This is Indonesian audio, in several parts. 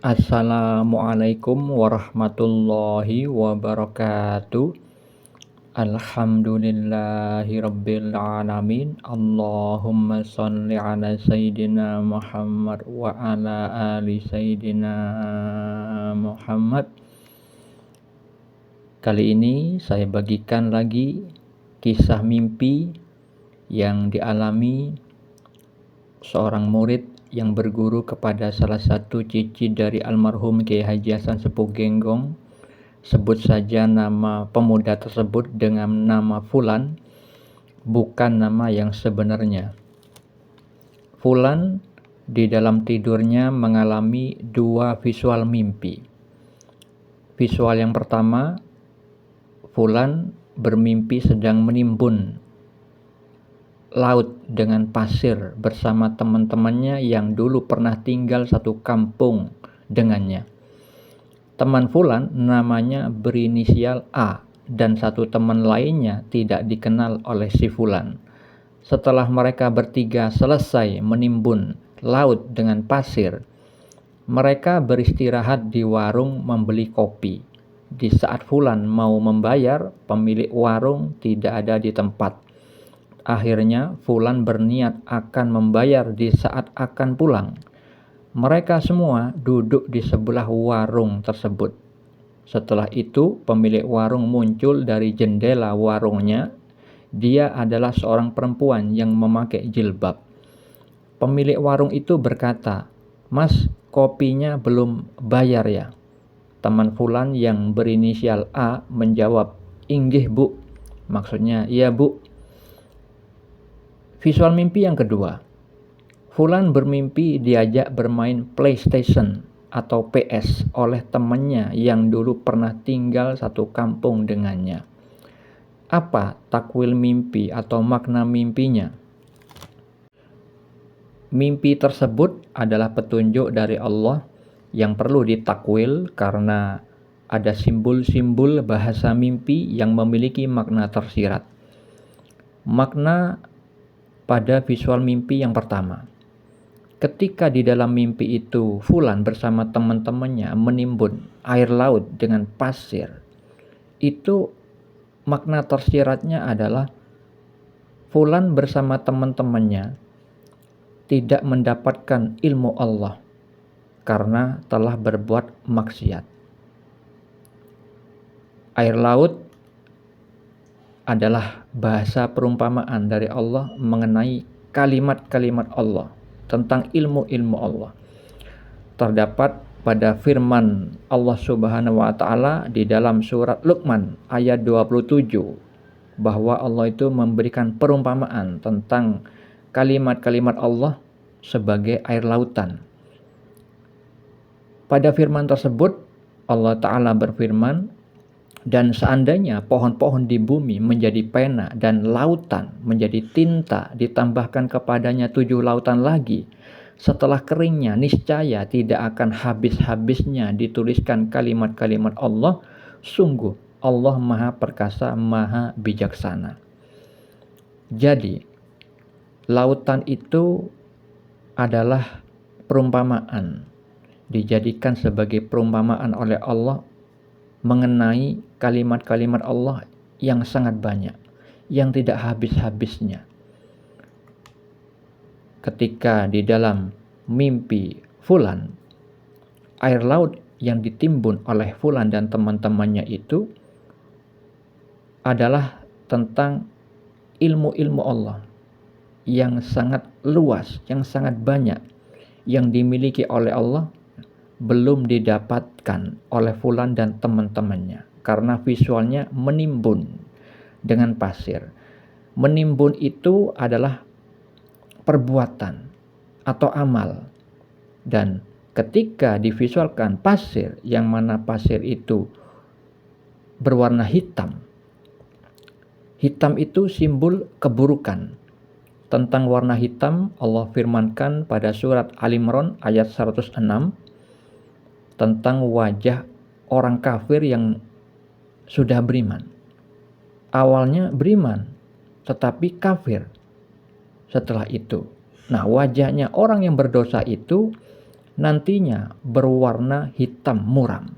Assalamualaikum warahmatullahi wabarakatuh. Alhamdulillahirabbil alamin. Allahumma shalli ala sayyidina Muhammad wa ala ali sayyidina Muhammad. Kali ini saya bagikan lagi kisah mimpi yang dialami seorang murid yang berguru kepada salah satu cici dari almarhum Kiai Haji Hasan Sepuh Genggong. Sebut saja nama pemuda tersebut dengan nama Fulan, bukan nama yang sebenarnya. Fulan di dalam tidurnya mengalami dua visual mimpi. Visual yang pertama, Fulan bermimpi sedang menimbun laut dengan pasir bersama teman-temannya yang dulu pernah tinggal satu kampung dengannya. Teman Fulan namanya berinisial A dan satu teman lainnya tidak dikenal oleh si Fulan. Setelah mereka bertiga selesai menimbun laut dengan pasir, mereka beristirahat di warung membeli kopi. Di saat Fulan mau membayar, pemilik warung tidak ada di tempat. Akhirnya Fulan berniat akan membayar di saat akan pulang. Mereka semua duduk di sebelah warung tersebut. Setelah itu pemilik warung muncul dari jendela warungnya. Dia adalah seorang perempuan yang memakai jilbab. Pemilik warung itu berkata, "Mas, kopinya belum bayar ya?" Teman Fulan yang berinisial A menjawab, "Inggih Bu." Maksudnya, "Iya Bu." Visual mimpi yang kedua, Fulan bermimpi diajak bermain PlayStation atau PS oleh temannya yang dulu pernah tinggal satu kampung dengannya. Apa takwil mimpi atau makna mimpinya? Mimpi tersebut adalah petunjuk dari Allah yang perlu ditakwil karena ada simbol-simbol bahasa mimpi yang memiliki makna tersirat. Makna pada visual mimpi yang pertama, ketika di dalam mimpi itu Fulan bersama teman-temannya menimbun air laut dengan pasir, itu makna tersiratnya adalah Fulan bersama teman-temannya tidak mendapatkan ilmu Allah karena telah berbuat maksiat. Air laut adalah bahasa perumpamaan dari Allah mengenai kalimat-kalimat Allah tentang ilmu-ilmu Allah. Terdapat pada firman Allah Subhanahu wa taala di dalam surat Luqman ayat 27 bahwa Allah itu memberikan perumpamaan tentang kalimat-kalimat Allah sebagai air lautan. Pada firman tersebut Allah taala berfirman, "Dan seandainya pohon-pohon di bumi menjadi pena dan lautan menjadi tinta ditambahkan kepadanya 7 lautan lagi, setelah keringnya niscaya tidak akan habis-habisnya dituliskan kalimat-kalimat Allah. Sungguh Allah Maha Perkasa, Maha Bijaksana." Jadi, lautan itu adalah perumpamaan, dijadikan sebagai perumpamaan oleh Allah mengenai kalimat-kalimat Allah yang sangat banyak, yang tidak habis-habisnya. Ketika di dalam mimpi Fulan, air laut yang ditimbun oleh Fulan dan teman-temannya itu adalah tentang ilmu-ilmu Allah yang sangat luas, yang sangat banyak, yang dimiliki oleh Allah belum didapatkan oleh Fulan dan teman-temannya karena visualnya menimbun dengan pasir. Menimbun itu adalah perbuatan atau amal, dan ketika divisualkan pasir yang mana pasir itu berwarna hitam, hitam itu simbol keburukan. Tentang warna hitam Allah firmankan pada surat Al-Imran ayat 106 tentang wajah orang kafir yang sudah beriman. Awalnya beriman, tetapi kafir setelah itu. Nah, wajahnya orang yang berdosa itu nantinya berwarna hitam muram.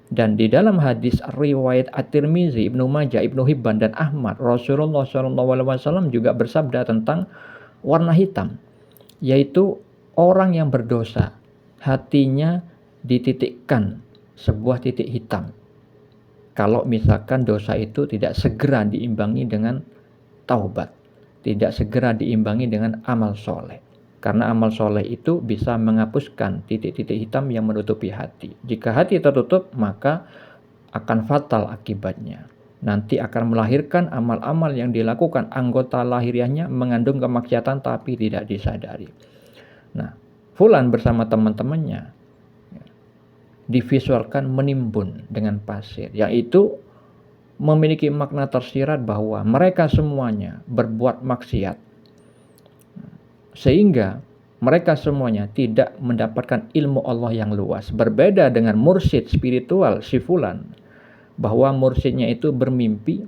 Dan di dalam hadis riwayat At-Tirmizi, Ibnu Majah, Ibnu Hibban dan Ahmad, Rasulullah SAW juga bersabda tentang warna hitam, yaitu orang yang berdosa, hatinya dititikkan sebuah titik hitam. Kalau misalkan dosa itu tidak segera diimbangi dengan taubat, tidak segera diimbangi dengan amal soleh. Karena amal soleh itu bisa menghapuskan titik-titik hitam yang menutupi hati. Jika hati tertutup, maka akan fatal akibatnya. Nanti akan melahirkan amal-amal yang dilakukan anggota lahiriahnya mengandung kemaksiatan tapi tidak disadari. Nah, fulan bersama teman-temannya divisualkan menimbun dengan pasir, yaitu memiliki makna tersirat bahwa mereka semuanya berbuat maksiat, sehingga mereka semuanya tidak mendapatkan ilmu Allah yang luas. Berbeda dengan mursyid spiritual si fulan, bahwa mursyidnya itu bermimpi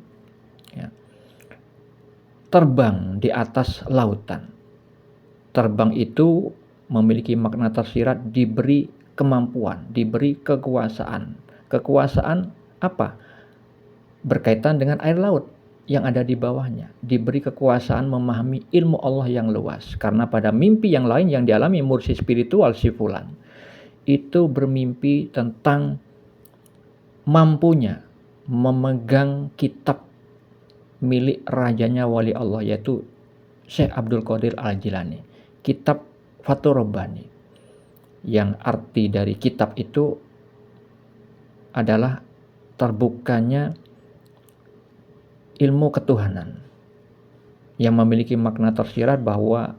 terbang di atas lautan. Terbang itu memiliki makna tersirat, diberi kemampuan, diberi kekuasaan. Kekuasaan apa? Berkaitan dengan air laut yang ada di bawahnya, diberi kekuasaan memahami ilmu Allah yang luas. Karena pada mimpi yang lain yang dialami mursyid spiritual si fulan, itu bermimpi tentang mampunya memegang kitab milik rajanya wali Allah, yaitu Syekh Abdul Qadir Al-Jilani, kitab Fathur Rabbani, yang arti dari kitab itu adalah terbukanya ilmu ketuhanan, yang memiliki makna tersirat bahwa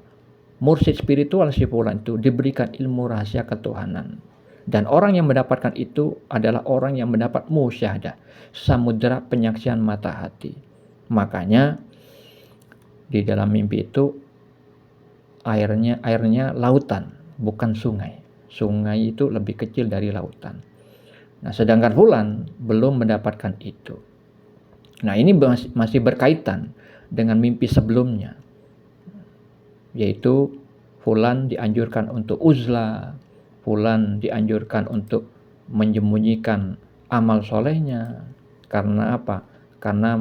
mursyid spiritual si fulan itu diberikan ilmu rahasia ketuhanan. Dan orang yang mendapatkan itu adalah orang yang mendapat musyahadah, samudera penyaksian mata hati. Makanya di dalam mimpi itu airnya lautan, bukan sungai. Sungai itu lebih kecil dari lautan. Nah, sedangkan fulan belum mendapatkan itu. Nah, ini masih berkaitan dengan mimpi sebelumnya, yaitu fulan dianjurkan untuk uzlah, fulan dianjurkan untuk menyembunyikan amal solehnya. Karena apa? Karena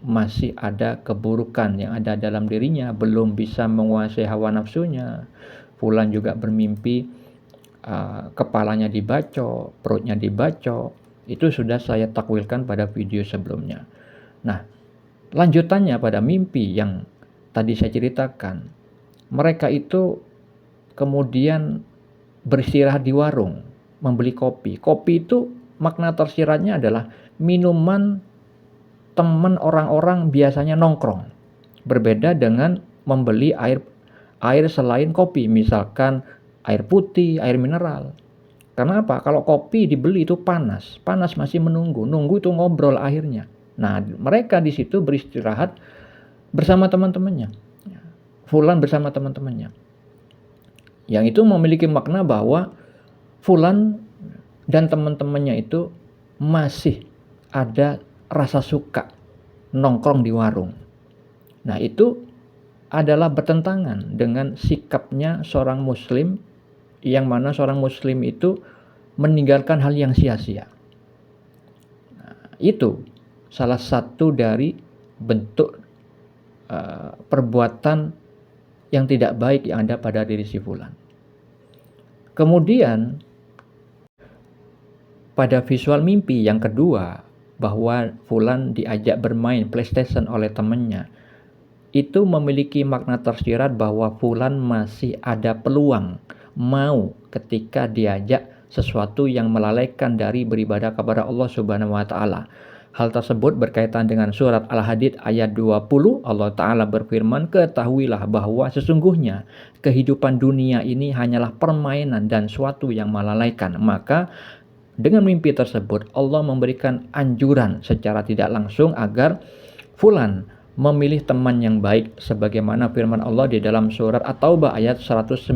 masih ada keburukan yang ada dalam dirinya, belum bisa menguasai hawa nafsunya. Fulan juga bermimpi kepalanya dibacok, perutnya dibacok. Itu sudah saya takwilkan pada video sebelumnya. Nah, lanjutannya pada mimpi yang tadi saya ceritakan, mereka itu kemudian beristirahat di warung, membeli kopi. Kopi itu makna tersiratnya adalah minuman teman orang-orang biasanya nongkrong. Berbeda dengan membeli air selain kopi, misalkan air putih, air mineral. Karena apa? Kalau kopi dibeli itu panas masih nunggu itu ngobrol akhirnya. Nah, mereka di situ beristirahat bersama teman-temannya. Fulan bersama teman-temannya. Yang itu memiliki makna bahwa fulan dan teman-temannya itu masih ada rasa suka nongkrong di warung. Nah, itu adalah bertentangan dengan sikapnya seorang muslim, yang mana seorang muslim itu meninggalkan hal yang sia-sia. Nah, itu salah satu dari bentuk perbuatan yang tidak baik yang ada pada diri si fulan. Kemudian pada visual mimpi yang kedua, bahwa fulan diajak bermain PlayStation oleh temannya, itu memiliki makna tersirat bahwa fulan masih ada peluang mau ketika diajak sesuatu yang melalaikan dari beribadah kepada Allah Subhanahu wa taala. Hal tersebut berkaitan dengan surat Al-Hadid ayat 20. Allah Ta'ala berfirman, ketahuilah bahwa sesungguhnya kehidupan dunia ini hanyalah permainan dan suatu yang melalaikan. Maka dengan mimpi tersebut Allah memberikan anjuran secara tidak langsung agar fulan memilih teman yang baik, sebagaimana firman Allah di dalam surat At-Taubah ayat 119.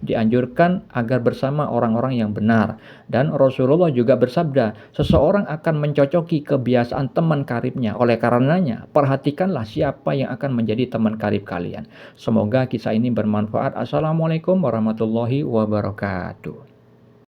dianjurkan agar bersama orang-orang yang benar. Dan Rasulullah juga bersabda, seseorang akan mencocoki kebiasaan teman karibnya. Oleh karenanya, perhatikanlah siapa yang akan menjadi teman karib kalian. Semoga kisah ini bermanfaat. Assalamualaikum warahmatullahi wabarakatuh.